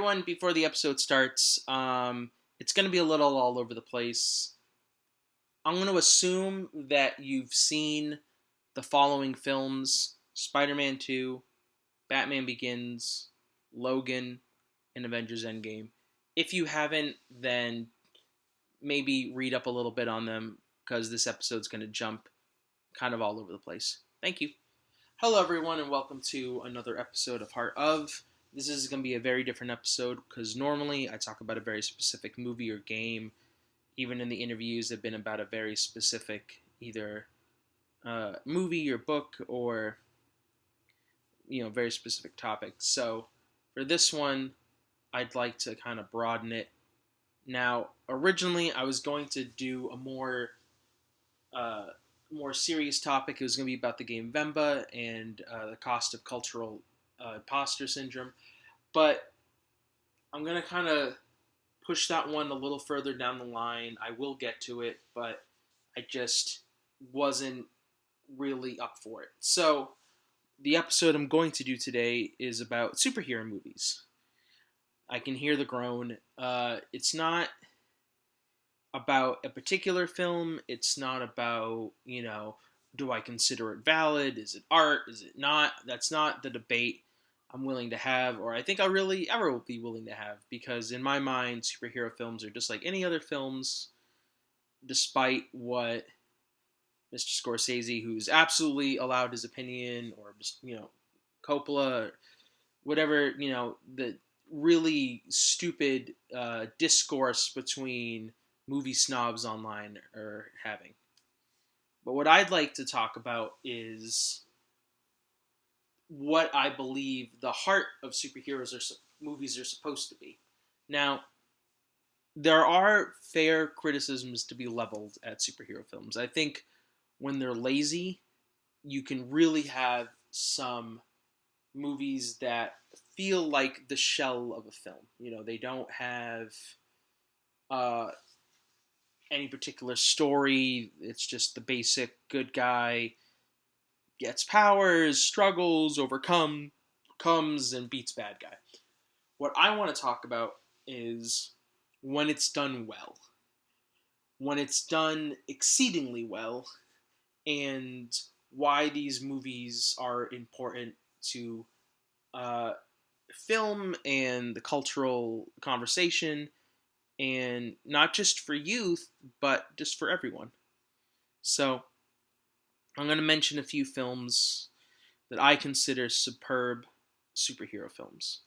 everyone, before the episode starts, it's going to be a little all over the place. I'm going to assume that you've seen the following films: Spider Man 2, Batman Begins, Logan, and Avengers Endgame. If you haven't, then maybe read up a little bit on them because this episode's going to jump kind of all over the place. Thank you. Hello, everyone, and welcome to another episode of Heart of. This is going to be a very different episode because normally I talk about a very specific movie or game. Even in the interviews, have been about a very specific either movie or book or very specific topic. So for this one, I'd like to kind of broaden it. Now, originally I was going to do a more serious topic. It was going to be about the game Vemba and the cost of cultural imposter syndrome. But I'm going to kind of push that one a little further down the line. I will get to it, but I just wasn't really up for it. So the episode I'm going to do today is about superhero movies. I can hear the groan. It's not about a particular film. It's not about, do I consider it valid? Is it art? Is it not? That's not the debate I'm willing to have, or I think I really ever will be willing to have, because in my mind, superhero films are just like any other films, despite what Mr. Scorsese, who's absolutely allowed his opinion, or Coppola, or whatever, the really stupid discourse between movie snobs online are having. But what I'd like to talk about is what I believe the heart of superheroes or movies are supposed to be. Now, there are fair criticisms to be leveled at superhero films. I think when they're lazy, you can really have some movies that feel like the shell of a film. They don't have any particular story. It's just the basic good guy gets powers, struggles, comes, and beats bad guy. What I want to talk about is when it's done well. When it's done exceedingly well, and why these movies are important to film and the cultural conversation, and not just for youth, but just for everyone. So, I'm going to mention a few films that I consider superb superhero films,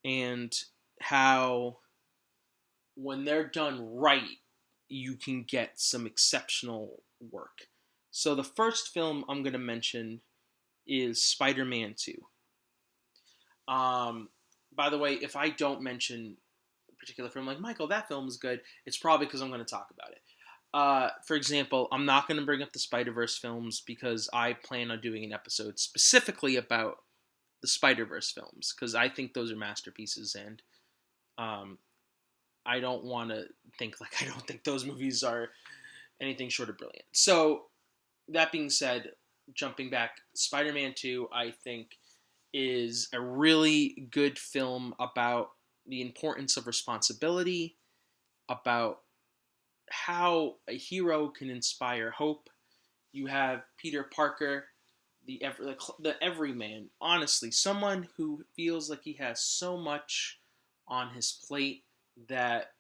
and how, when they're done right, you can get some exceptional work. So the first film I'm going to mention is Spider-Man 2. By the way, if I don't mention a particular film, like, Michael, that film is good, it's probably because I'm going to talk about it. For example, I'm not going to bring up the Spider-Verse films because I plan on doing an episode specifically about the Spider-Verse films, because I think those are masterpieces, and I don't want to think like I don't think those movies are anything short of brilliant. So, that being said, jumping back, Spider-Man 2, I think, is a really good film about the importance of responsibility, about how a hero can inspire hope. You have Peter Parker, the everyman, honestly, someone who feels like he has so much on his plate that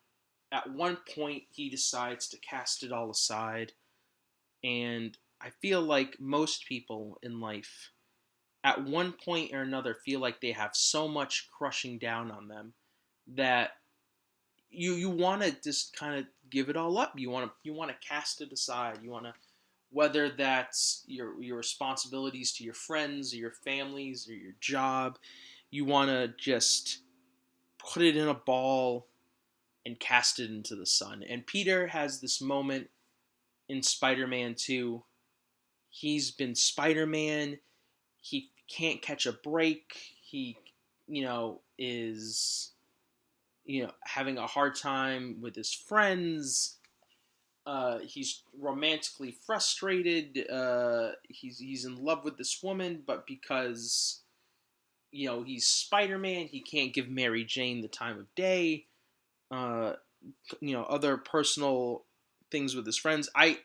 at one point he decides to cast it all aside. And I feel like most people in life, at one point or another, feel like they have so much crushing down on them that you want to just kind of give it all up. You want to cast it aside. You want to, whether that's your responsibilities to your friends or your families or your job, you want to just put it in a ball and cast it into the sun. And Peter has this moment in Spider-Man 2. He's been Spider-Man. He can't catch a break. He, is, having a hard time with his friends. He's romantically frustrated. He's in love with this woman, but because he's Spider-Man. He can't give Mary Jane the time of day. Uh, other personal things with his friends. I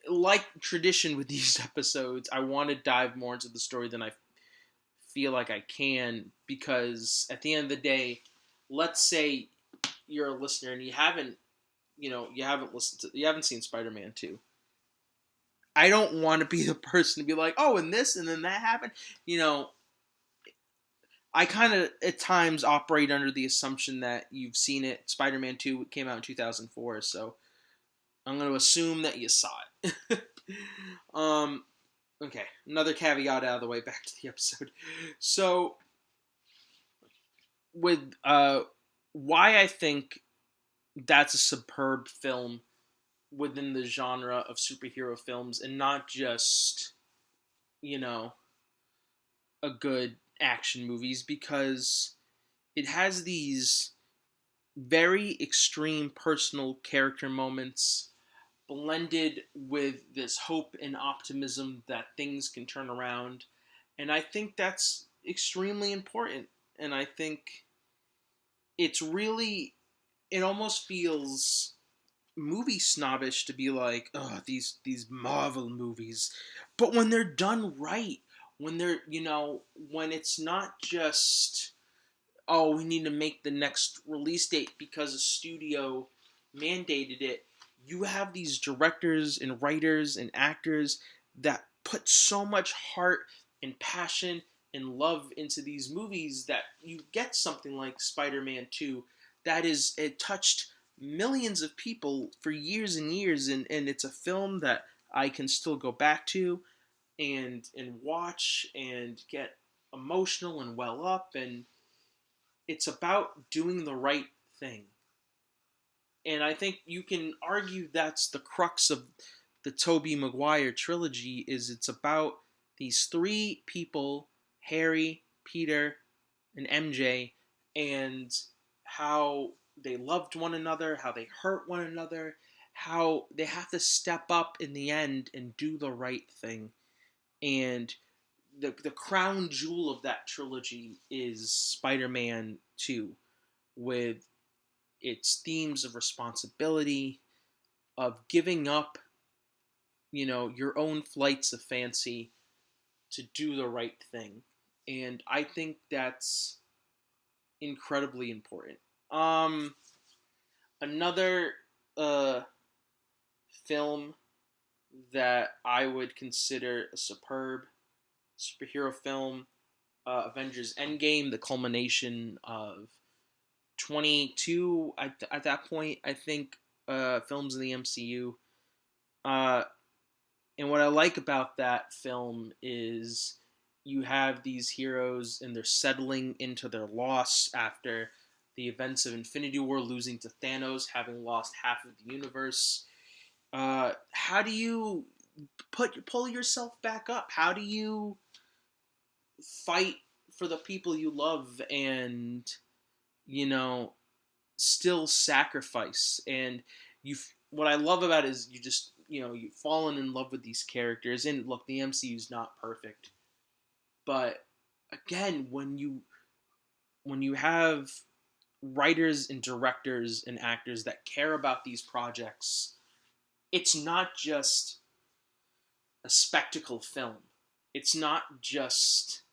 like tradition with these episodes. I want to dive more into the story than I feel like I can, because at the end of the day, let's say you're a listener and you haven't seen Spider-Man 2. I don't want to be the person to be like, oh, and this and then that happened. I kind of at times operate under the assumption that you've seen it. Spider-Man 2 came out in 2004, so I'm going to assume that you saw it. um, okay, another caveat out of the way, back to the episode. So, with why I think that's a superb film within the genre of superhero films, and not just, a good action movies, because it has these very extreme personal character moments blended with this hope and optimism that things can turn around. And I think that's extremely important. And I think it's really, it almost feels movie snobbish to be like, oh, these Marvel movies. But when they're done right, when when it's not just, oh, we need to make the next release date because a studio mandated it. You have these directors and writers and actors that put so much heart and passion and love into these movies that you get something like Spider-Man 2 that is, it touched millions of people for years and years, and it's a film that I can still go back to and watch and get emotional and well up, and it's about doing the right thing. And I think you can argue that's the crux of the Tobey Maguire trilogy, is it's about these three people, Harry, Peter, and MJ, and how they loved one another, how they hurt one another, how they have to step up in the end and do the right thing. And the crown jewel of that trilogy is Spider-Man 2, with its themes of responsibility, of giving up, your own flights of fancy to do the right thing. And I think that's incredibly important. Another film that I would consider a superb superhero film, Avengers Endgame, the culmination of 22 at that point, I think, films in the MCU. Uh, and what I like about that film is you have these heroes and they're settling into their loss after the events of Infinity War, losing to Thanos, having lost half of the universe. How do you pull yourself back up? How do you fight for the people you love and, you know, still sacrifice? And you, what I love about it is you just, you've fallen in love with these characters. And look, the MCU is not perfect, but again, when you have writers and directors and actors that care about these projects, it's not just a spectacle film. It's not just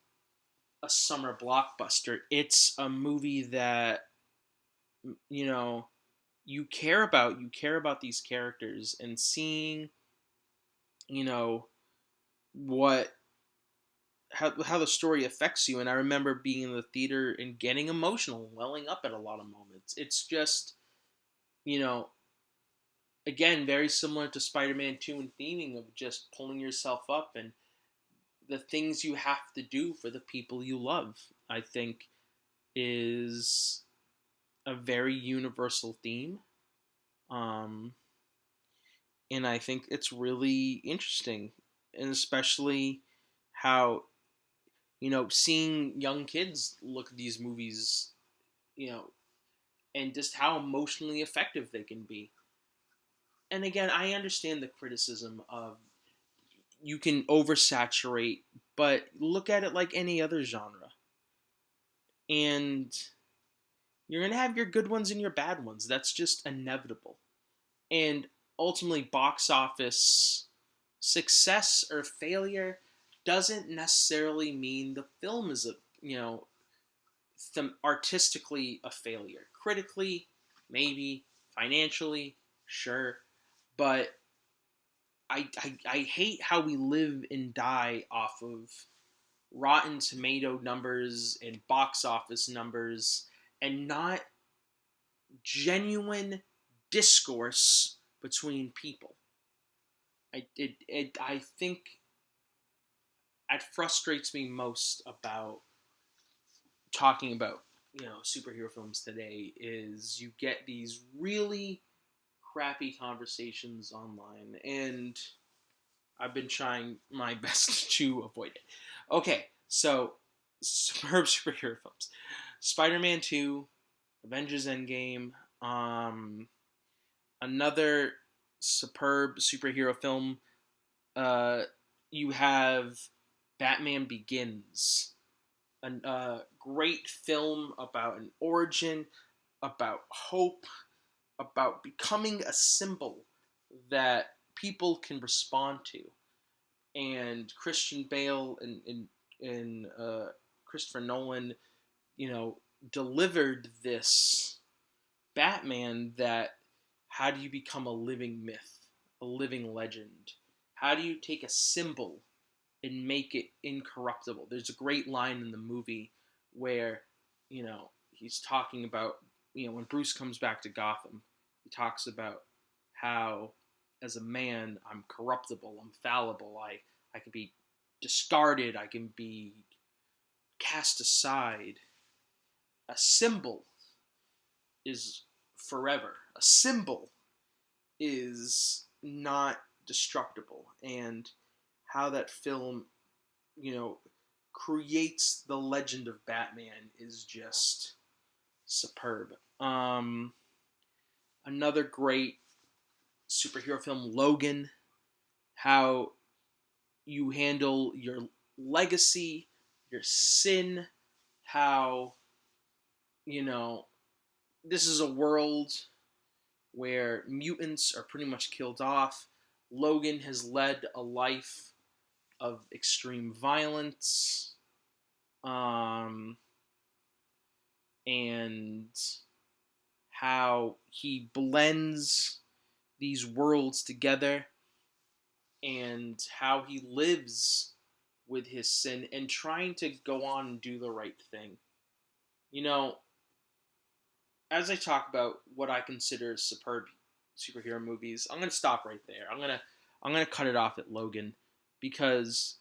a summer blockbuster. It's a movie that, you know, you care about. You care about these characters, and seeing, you know, what how the story affects you. And I remember being in the theater and getting emotional, welling up at a lot of moments. It's just, you know, again, very similar to Spider-Man 2 and theming of just pulling yourself up and the things you have to do for the people you love, I think, is a very universal theme. Um, and I think it's really interesting, and especially how, seeing young kids look at these movies, you know, and just how emotionally effective they can be. And again, I understand the criticism of you can oversaturate, but look at it like any other genre. And you're going to have your good ones and your bad ones. That's just inevitable. And ultimately, box office success or failure doesn't necessarily mean the film is artistically a failure. Critically, maybe. Financially, sure. But I hate how we live and die off of Rotten Tomato numbers and box office numbers and not genuine discourse between people. I think it frustrates me most about talking about superhero films today is you get these really crappy conversations online, and I've been trying my best to avoid it. Okay, so superb superhero films: Spider-Man 2, Avengers Endgame, another superb superhero film. You have Batman Begins, a great film about an origin, about hope, about becoming a symbol that people can respond to. And Christian Bale and Christopher Nolan, delivered this Batman that how do you become a living myth, a living legend? How do you take a symbol and make it incorruptible? There's a great line in the movie where, he's talking about, when Bruce comes back to Gotham, he talks about how, as a man, I'm corruptible, I'm fallible, I can be discarded, I can be cast aside. A symbol is forever. A symbol is not destructible. And how that film, creates the legend of Batman is just superb. Another great superhero film, Logan, how you handle your legacy, your sin, how, this is a world where mutants are pretty much killed off. Logan has led a life of extreme violence, and how he blends these worlds together, and how he lives with his sin and trying to go on and do the right thing. You know, as I talk about what I consider superb superhero movies, I'm gonna stop right there. I'm gonna cut it off at Logan because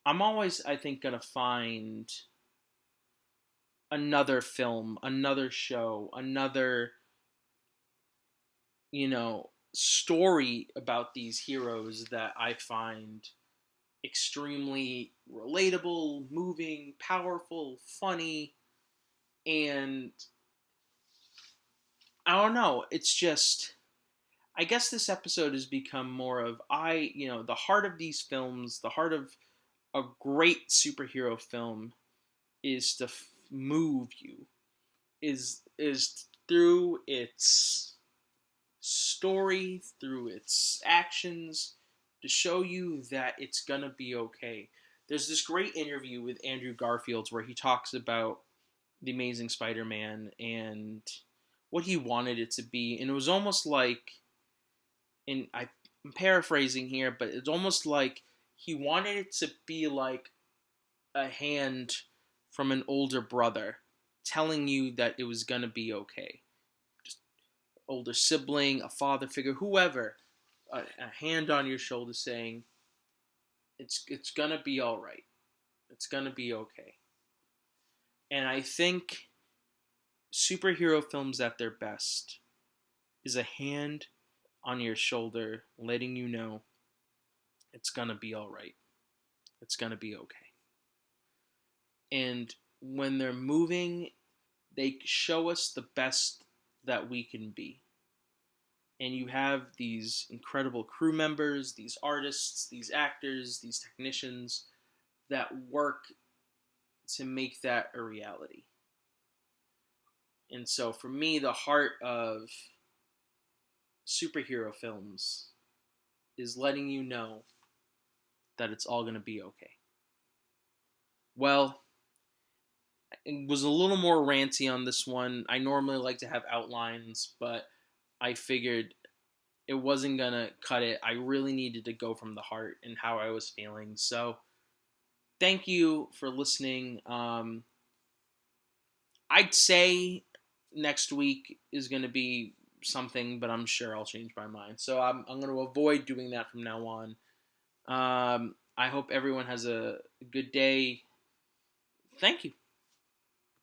I'm always, I think, gonna find another film, another show, another story about these heroes that I find extremely relatable, moving, powerful, funny, and I don't know. It's just, I guess this episode has become more of the heart of these films, the heart of a great superhero film is to move you, is through its story, through its actions, to show you that it's gonna be okay. There's this great interview with Andrew Garfield where he talks about the Amazing Spider-Man and what he wanted it to be, and it was almost like, I'm paraphrasing here, but it's almost like he wanted it to be like a hand from an older brother telling you that it was gonna be okay. Just older sibling, a father figure, whoever, a hand on your shoulder saying it's gonna be all right. It's gonna be okay. And I think superhero films at their best is a hand on your shoulder letting you know it's gonna be all right. It's gonna be okay. And when they're moving, they show us the best that we can be. And you have these incredible crew members, these artists, these actors, these technicians that work to make that a reality. And so for me, the heart of superhero films is letting you know that it's all going to be okay. Well, it was a little more ranty on this one. I normally like to have outlines, but I figured it wasn't going to cut it. I really needed to go from the heart and how I was feeling. So thank you for listening. I'd say next week is going to be something, but I'm sure I'll change my mind. So I'm going to avoid doing that from now on. I hope everyone has a good day. Thank you.